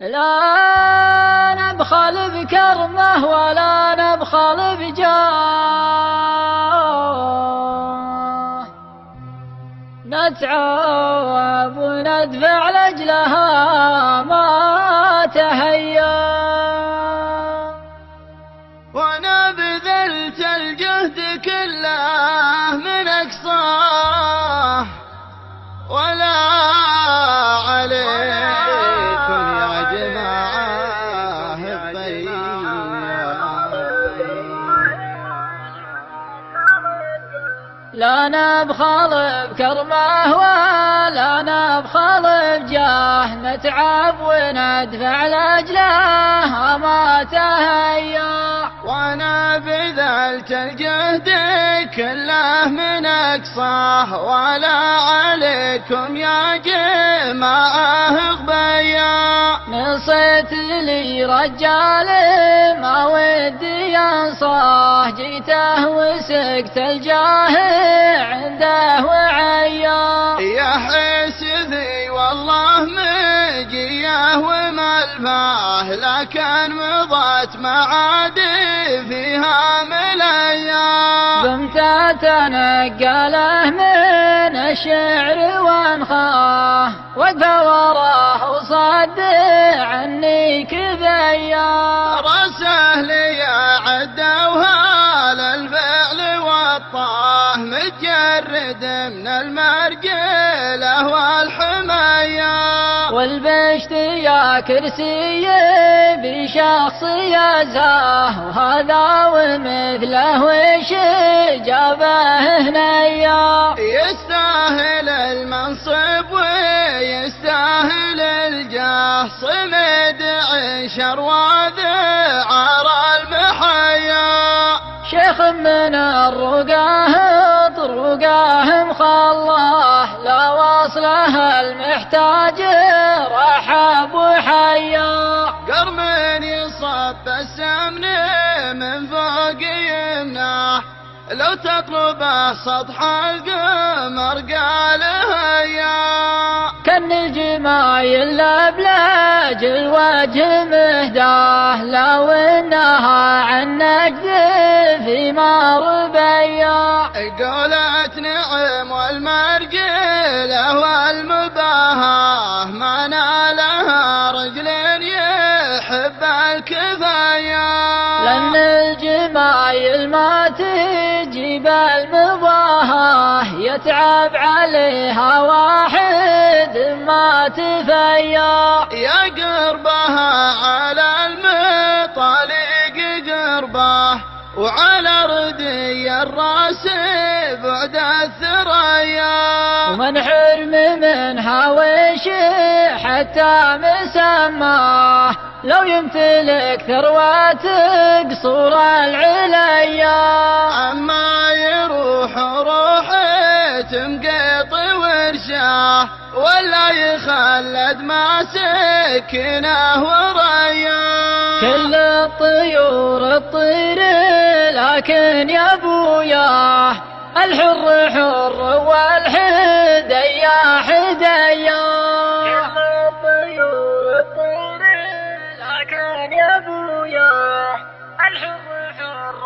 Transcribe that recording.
لا نبخل بكرمه ولا نبخل بجاه، نتعب وندفع لأجلها ما تهيا، وانا بذلت الجهد كله من اقصاه، ولا عليكم يا جماعة لا نبخل بكرمه ولا نبخل بجاه، نتعب وندفع لأجله ما تهيا، وانا بذلت الجهد كله من اقصاه، ولا عليكم يا جماعة غبيا. نصيت لي رجال ما ودي انصاه، جيته وسقت الجاه عنده وعيا، يا حسذي والله مجيه وملفاه، لكن مضت معادي فيها ملايا. قمت اتنقله من الشعر وانخاه، وقف وراه وصدع عني كبيا، راسه لي عدوها للفعل والطاه، متجرد من المرجله والحمايا. والبشت يا كرسي بشخص يزاه، وهذا ومثله وش جابه هنيا، يستاهل المنصب ويستاهل الجاه، صمد عشر وذعر المحيا. شيخ من الرقاه طرقاه مخلاه، لا وصله المحتاج رحب وحيا، قرم يصب السمن من فوق يمناه، لو تطلبه سطح القمر قاله يا. كالنجمايل بلاج الوجه مهداه، لو انها عن نجد فيما ربيا، قولت نعم والمرجله والمباهاه، ما نالها رجل يحب الكفايا. لأن الجمايل ما تجيب المباهاه، يتعب عليها واحد ما تفيا، يا قربها على المطالق قربه، وعلى ردي الراس بعد الثريا. ومن حرم منها وش حتى مسماه، لو يمتلك ثروة قصور العليا، أما يروح روحه تمقط ورشاه، ولا يخلد ماسكنه وريا. كل الطيور الطير لكن يا ابويا، الحر حر والحديا حديا، كل الطيور الطير لكن يا ابويا، الحر حر